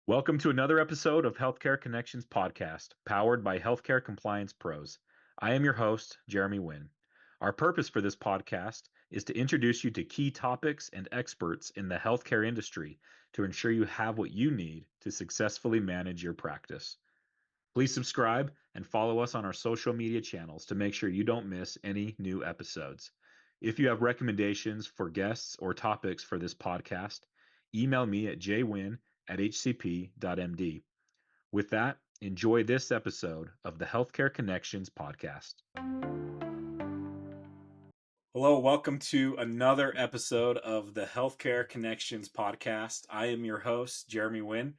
Welcome to another episode of Healthcare Connections podcast, powered by Healthcare Compliance Pros. I am your host, Jeremy Winn. Our purpose for this podcast is to introduce you to key topics and experts in the healthcare industry to ensure you have what you need to successfully manage your practice. Please subscribe and follow us on our social media channels to make sure you don't miss any new episodes. If you have recommendations for guests or topics for this podcast, email me at jwin@hcp.md. With that, enjoy this episode of the Healthcare Connections podcast. Hello, welcome to another episode of the Healthcare Connections podcast. I am your host, Jeremy Winn.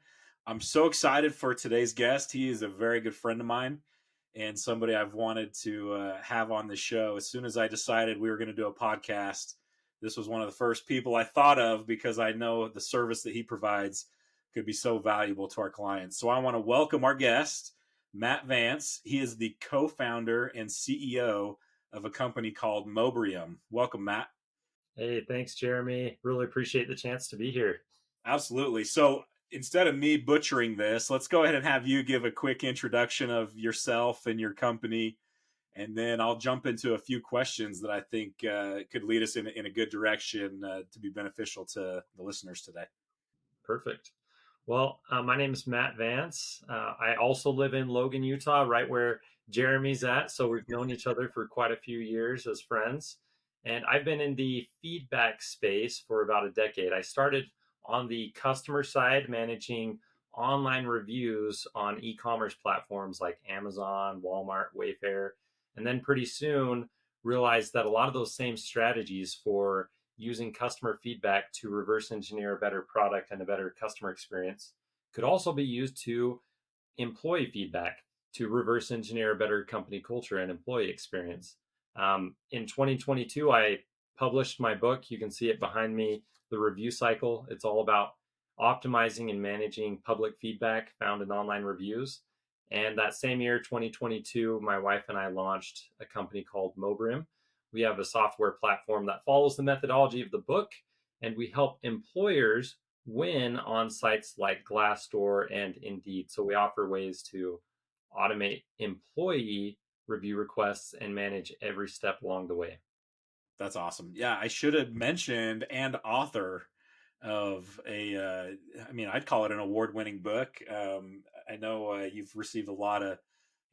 I'm so excited for today's guest. He is a very good friend of mine and somebody I've wanted to have on the show. As soon as I decided we were going to do a podcast, this was one of the first people I thought of because I know the service that he provides could be so valuable to our clients. So I want to welcome our guest, Matt Vance. He is the co-founder and CEO of a company called Mobrium. Welcome, Matt. Hey, thanks, Jeremy. Really appreciate the chance to be here. Absolutely. So instead of me butchering this, let's go ahead and have you give a quick introduction of yourself and your company, and then I'll jump into a few questions that I think could lead us in a good direction to be beneficial to the listeners today. Perfect. Well, my name is Matt Vance. I also live in Logan, Utah, right where Jeremy's at. So we've known each other for quite a few years as friends. And I've been in the feedback space for about a decade. I started on the customer side, managing online reviews on e-commerce platforms like Amazon, Walmart, Wayfair. And then pretty soon realized that a lot of those same strategies for using customer feedback to reverse engineer a better product and a better customer experience could also be used to employee feedback to reverse engineer a better company culture and employee experience. In 2022, I published my book. You can see it behind me, The Review Cycle. It's all about optimizing and managing public feedback found in online reviews. And that same year, 2022, my wife and I launched a company called Mobrium. We have a software platform that follows the methodology of the book, and we help employers win on sites like Glassdoor and Indeed. So we offer ways to automate employee review requests and manage every step along the way. That's awesome. Yeah, I should have mentioned and author of I'd call it an award-winning book. I know you've received a lot of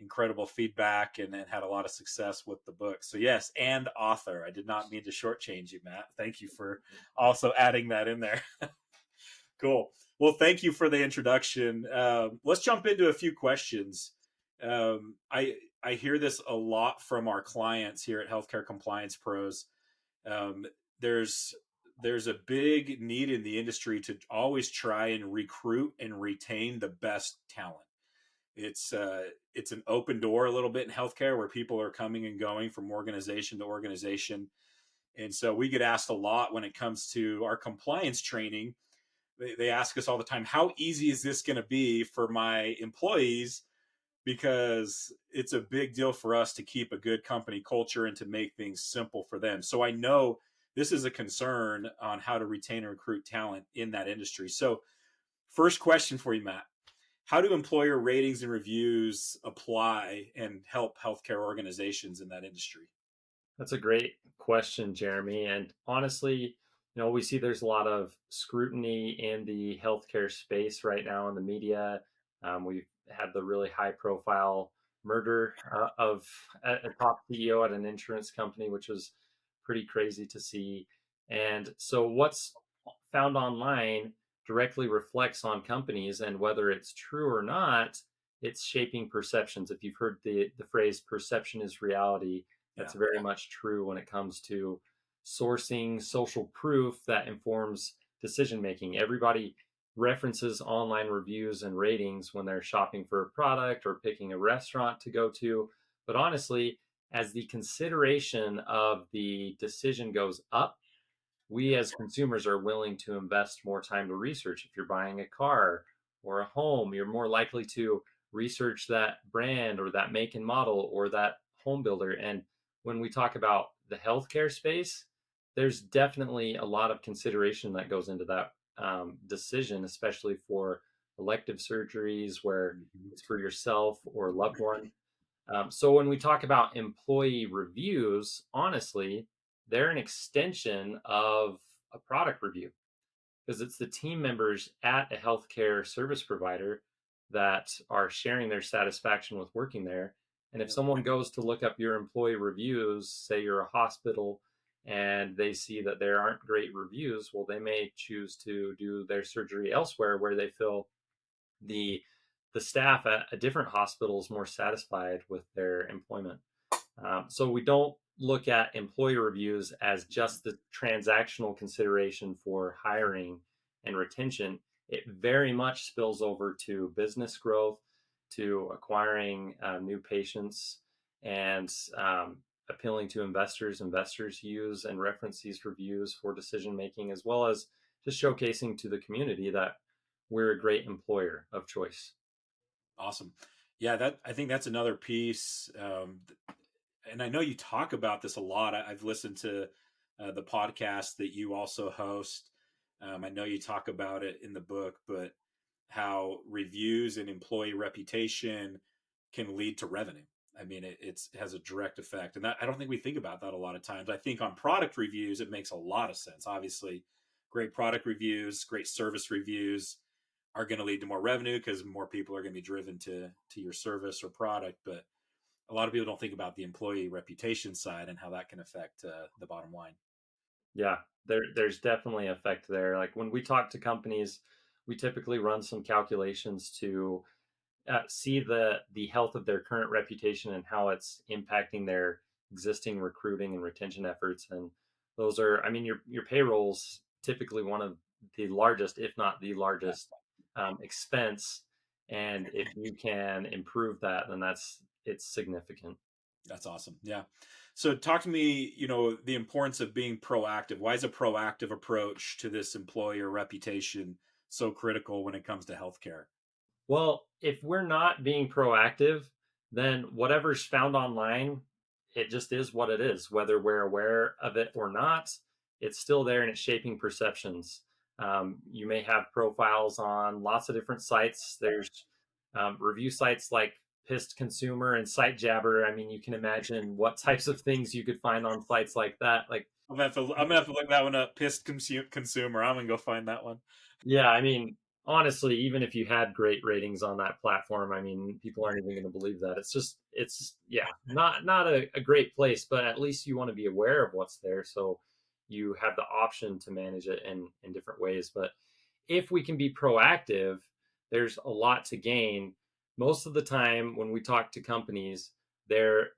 incredible feedback and had a lot of success with the book. So yes, and author. I did not mean to shortchange you, Matt. Thank you for also adding that in there. Cool. Well, thank you for the introduction. Let's jump into a few questions. I hear this a lot from our clients here at Healthcare Compliance Pros. There's a big need in the industry to always try and recruit and retain the best talent. It's an open door a little bit in healthcare where people are coming and going from organization to organization. And so we get asked a lot when it comes to our compliance training. They ask us all the time, how easy is this going to be for my employees? Because it's a big deal for us to keep a good company culture and to make things simple for them. So I know this is a concern on how to retain and recruit talent in that industry. So first question for you, Matt. How do employer ratings and reviews apply and help healthcare organizations in that industry? That's a great question, Jeremy. And honestly, we see there's a lot of scrutiny in the healthcare space right now in the media. We've had the really high profile murder of a top CEO at an insurance company, which was pretty crazy to see. And so what's found online directly reflects on companies, and whether it's true or not, it's shaping perceptions. If you've heard the phrase perception is reality, that's very much true when it comes to sourcing social proof that informs decision making. Everybody references online reviews and ratings when they're shopping for a product or picking a restaurant to go to. But honestly, as the consideration of the decision goes up, we as consumers are willing to invest more time to research. If you're buying a car or a home, you're more likely to research that brand or that make and model or that home builder. And when we talk about the healthcare space, there's definitely a lot of consideration that goes into that decision, especially for elective surgeries where Mhm. it's for yourself or loved one. So when we talk about employee reviews, honestly, they're an extension of a product review because it's the team members at a healthcare service provider that are sharing their satisfaction with working there. And if Yep. someone goes to look up your employee reviews, say you're a hospital, and they see that there aren't great reviews, well, they may choose to do their surgery elsewhere where they feel the the staff at a different hospital is more satisfied with their employment. So we don't look at employee reviews as just the transactional consideration for hiring and retention. It very much spills over to business growth, to acquiring new patients, and appealing to investors. Investors use and reference these reviews for decision making, as well as just showcasing to the community that we're a great employer of choice. Awesome. Yeah, that I think that's another piece. And I know you talk about this a lot. I've listened to the podcast that you also host. I know you talk about it in the book, but how reviews and employee reputation can lead to revenue. I mean, it has a direct effect, and that, I don't think we think about that a lot of times. I think on product reviews, it makes a lot of sense. Obviously, great product reviews, great service reviews are going to lead to more revenue because more people are going to be driven to your service or product. But a lot of people don't think about the employee reputation side and how that can affect the bottom line. Yeah, there's definitely effect there. Like when we talk to companies, we typically run some calculations to see the health of their current reputation and how it's impacting their existing recruiting and retention efforts. And those are, I mean, your payroll's typically one of the largest, if not the largest, expense. And if you can improve that, then it's significant. That's awesome. Yeah. So talk to me, the importance of being proactive. Why is a proactive approach to this employer reputation so critical when it comes to healthcare? Well, if we're not being proactive, then whatever's found online, it just is what it is. Whether we're aware of it or not, it's still there and it's shaping perceptions. You may have profiles on lots of different sites. There's review sites like Pissed Consumer and SiteJabber. I mean, you can imagine what types of things you could find on sites like that. Like, I'm gonna have to look that one up. Consumer. I'm gonna go find that one. yeah, I mean, honestly, even if you had great ratings on that platform, I mean, people aren't even going to believe that. It's just, it's yeah, not a great place, but at least you want to be aware of what's there, so you have the option to manage it in different ways. But if we can be proactive, there's a lot to gain. Most of the time, when we talk to companies, their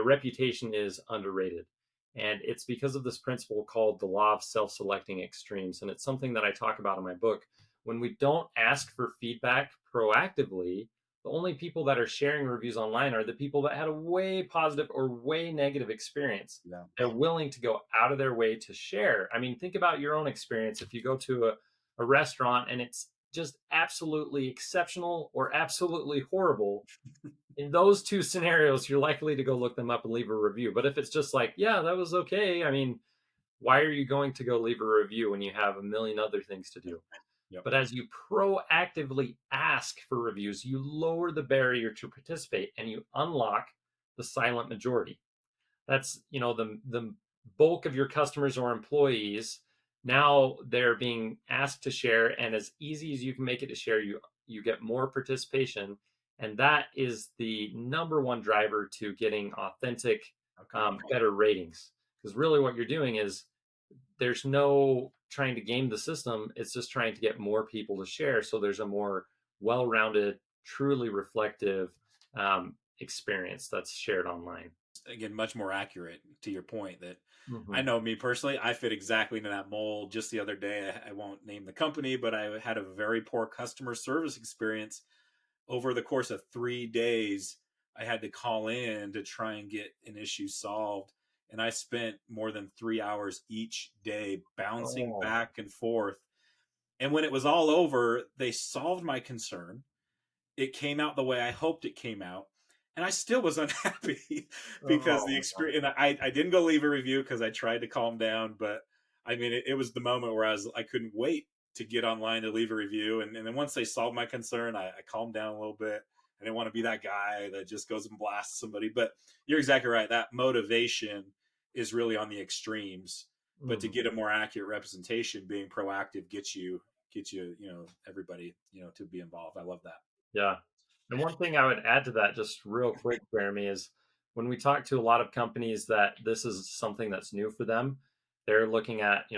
reputation is underrated. And it's because of this principle called the law of self selecting extremes. And it's something that I talk about in my book. When we don't ask for feedback proactively, the only people that are sharing reviews online are the people that had a way positive or way negative experience. Yeah. They're willing to go out of their way to share. I mean, think about your own experience. If you go to a restaurant and it's just absolutely exceptional or absolutely horrible, in those two scenarios, you're likely to go look them up and leave a review. But if it's just like, yeah, that was okay, I mean, why are you going to go leave a review when you have a million other things to do? Yep. But as you proactively ask for reviews, you lower the barrier to participate and you unlock the silent majority. That's, the bulk of your customers or employees. Now they're being asked to share, and as easy as you can make it to share, you get more participation, and that is the number one driver to getting authentic, Okay. better ratings. Because really, what you're doing is there's no trying to game the system; it's just trying to get more people to share, so there's a more well-rounded, truly reflective experience that's shared online. Again, much more accurate to your point that I Mm-hmm. know me personally, I fit exactly into that mold. Just the other day, I won't name the company, but I had a very poor customer service experience over the course of 3 days. I had to call in to try and get an issue solved. And I spent more than 3 hours each day bouncing Oh, back and forth. And when it was all over, they solved my concern. It came out the way I hoped it came out. And I still was unhappy because the oh, experience, and I didn't go leave a review because I tried to calm down, but I mean, it was the moment where I couldn't wait to get online to leave a review. And then once they solved my concern, I calmed down a little bit. I didn't want to be that guy that just goes and blasts somebody. But you're exactly right. That motivation is really on the extremes. But to Mhm. get a more accurate representation, being proactive gets you, everybody, to be involved. I love that. Yeah. And one thing I would add to that, just real quick, Jeremy, is when we talk to a lot of companies that this is something that's new for them, they're looking at,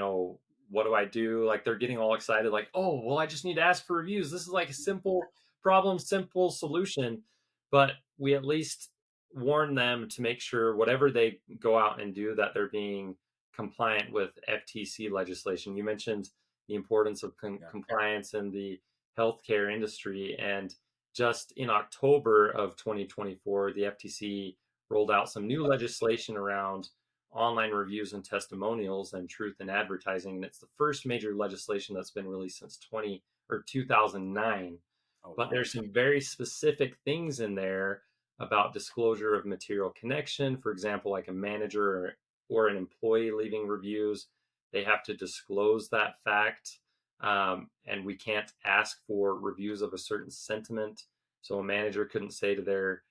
what do I do? Like they're getting all excited, like, oh, well, I just need to ask for reviews. This is like a simple problem, simple solution. But we at least warn them to make sure whatever they go out and do, that they're being compliant with FTC legislation. You mentioned the importance of Yeah. compliance in the healthcare industry. And just in October of 2024, the FTC rolled out some new legislation around online reviews and testimonials and truth in advertising. And it's the first major legislation that's been released since 2009. Oh, But wow. there's some very specific things in there about disclosure of material connection. For example, like a manager or an employee leaving reviews, they have to disclose that fact. And we can't ask for reviews of a certain sentiment. So a manager couldn't say to their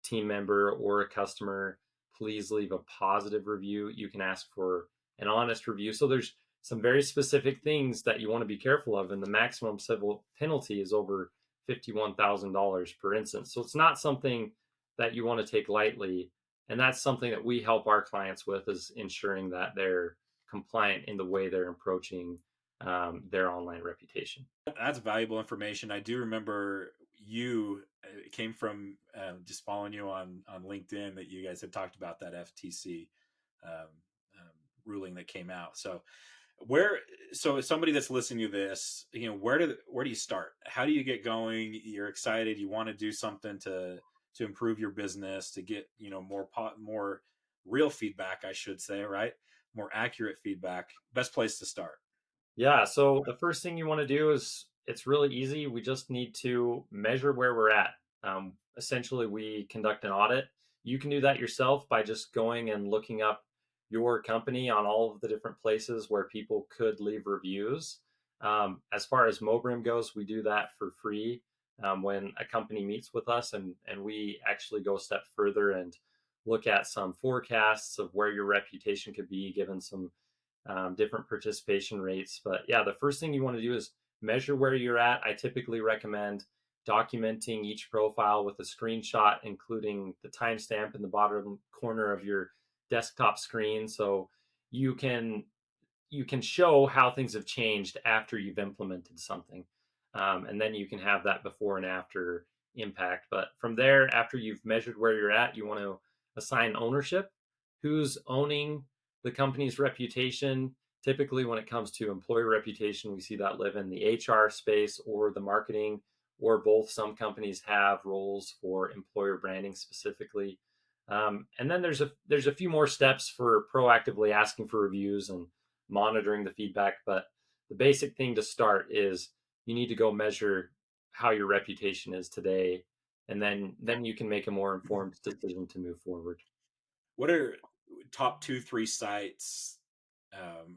team member or a customer, please leave a positive review. You can ask for an honest review. So there's some very specific things that you want to be careful of. And the maximum civil penalty is over $51,000 per instance. So it's not something that you want to take lightly. And that's something that we help our clients with, is ensuring that they're compliant in the way they're approaching their online reputation. That's valuable information. I do remember it came from just following you on LinkedIn, that you guys had talked about that FTC um, ruling that came out. Where so somebody that's listening to this, where do you start? How do you get going? You're excited, you want to do something to improve your business, to get more real feedback, I should say, right? More accurate feedback. Best place to start. Yeah, so the first thing you want to do is, it's really easy. We just need to measure where we're at. Essentially, we conduct an audit. You can do that yourself by just going and looking up your company on all of the different places where people could leave reviews. As far as Mobrium goes, we do that for free when a company meets with us, and we actually go a step further and look at some forecasts of where your reputation could be given some different participation rates. But yeah, the first thing you want to do is measure where you're at. I typically recommend documenting each profile with a screenshot, including the timestamp in the bottom corner of your desktop screen, so you can show how things have changed after you've implemented something. And then you can have that before and after impact. But from there, after you've measured where you're at, you want to assign ownership. Who's owning the company's reputation? Typically, when it comes to employee reputation, we see that live in the HR space or the marketing, or both. Some companies have roles for employer branding specifically. And then there's a few more steps for proactively asking for reviews and monitoring the feedback. But the basic thing to start is you need to go measure how your reputation is today, and then you can make a more informed decision to move forward. What are top two, three sites?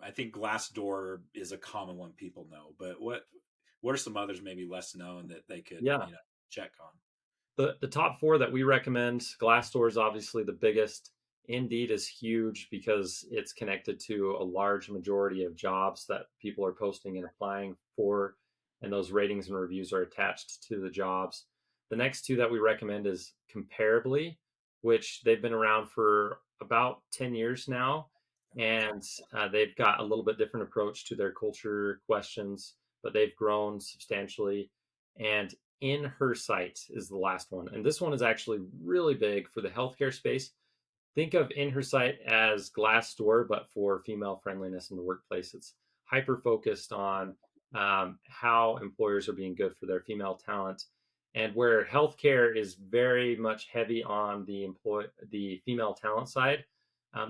I think Glassdoor is a common one people know, but what are some others maybe less known that they could Yeah, check on? the top four that we recommend: Glassdoor is obviously the biggest. Indeed is huge because it's connected to a large majority of jobs that people are posting and applying for, and those ratings and reviews are attached to the jobs. The next two that we recommend is Comparably, which they've been around for about 10 years now, and they've got a little bit different approach to their culture questions, but they've grown substantially. And In Her Sight is the last one. And this one is actually really big for the healthcare space. Think of In Her Sight as Glassdoor, but for female friendliness in the workplace. It's hyper focused on how employers are being good for their female talent, and where healthcare is very much heavy on the female talent side.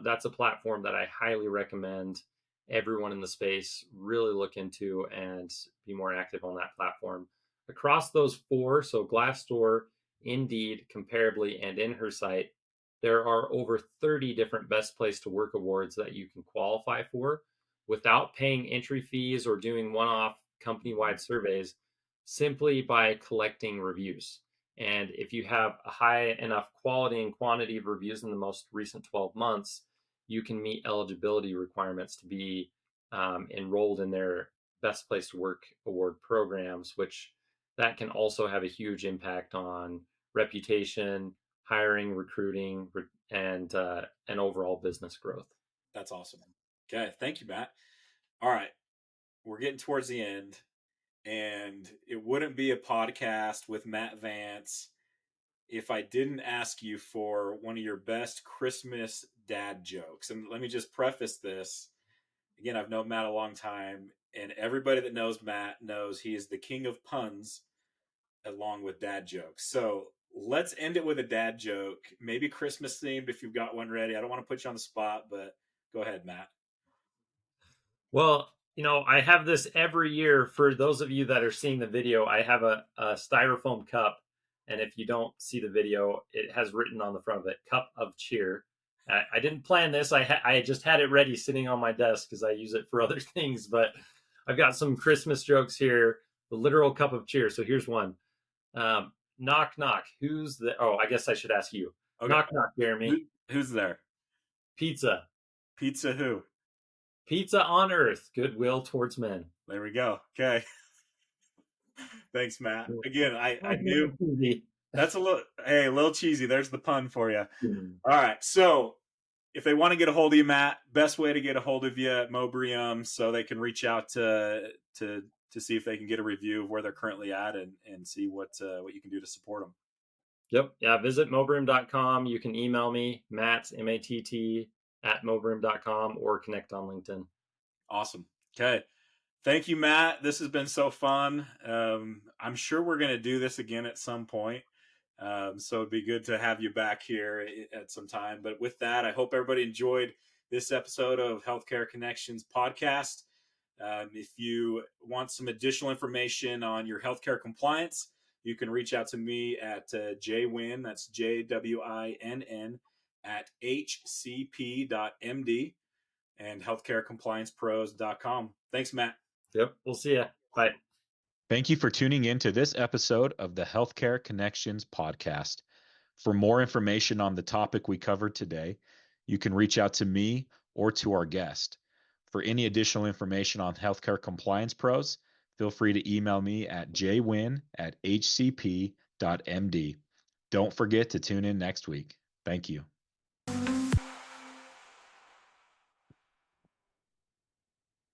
That's a platform that I highly recommend everyone in the space really look into and be more active on that platform. Across those four, so Glassdoor, Indeed, Comparably, and In Her Sight, there are over 30 different best place to work awards that you can qualify for without paying entry fees or doing one-off company-wide surveys simply by collecting reviews. And if you have a high enough quality and quantity of reviews in the most recent 12 months, you can meet eligibility requirements to be enrolled in their Best Place to Work award programs, which that can also have a huge impact on reputation, hiring, recruiting, and overall business growth. That's awesome. Okay, thank you, Matt. All right, we're getting towards the end, and it wouldn't be a podcast with Matt Vance if I didn't ask you for one of your best Christmas dad jokes. And let me just preface this. Again, I've known Matt a long time, and everybody that knows Matt knows he is the king of puns along with dad jokes. So let's end it with a dad joke, maybe Christmas themed if you've got one ready. I don't want to put you on the spot, but go ahead, Matt. Well, I have this every year. For those of you that are seeing the video, I have a styrofoam cup. And if you don't see the video, it has written on the front of it, "Cup of Cheer." I didn't plan this. I just had it ready sitting on my desk because I use it for other things. But I've got some Christmas jokes here, the literal cup of cheer. So here's one. Knock, knock. Who's the... Oh, I guess I should ask you. Okay. Knock, knock, Jeremy. Who's there? Pizza. Pizza who? Pizza on earth. Goodwill towards men. There we go. Okay. Thanks, Matt. Again, I knew that's a little cheesy. There's the pun for you. All right. So if they want to get a hold of you, Matt, best way to get a hold of you at Mobrium so they can reach out to see if they can get a review of where they're currently at and see what you can do to support them. Yep. Yeah. Visit Mobrium.com. You can email me, Matt, MATT, @Mobrium.com, or connect on LinkedIn. Awesome. Okay. Thank you, Matt. This has been so fun. I'm sure we're going to do this again at some point. So it'd be good to have you back here at some time. But with that, I hope everybody enjoyed this episode of Healthcare Connections podcast. If you want some additional information on your healthcare compliance, you can reach out to me at jwinn, that's JWINN, at hcp.md and healthcarecompliancepros.com. Thanks, Matt. Yep. We'll see ya. Bye. Thank you for tuning in to this episode of the Healthcare Connections podcast. For more information on the topic we covered today, you can reach out to me or to our guest. For any additional information on Healthcare Compliance Pros, feel free to email me at jwinn@hcp.md. Don't forget to tune in next week. Thank you.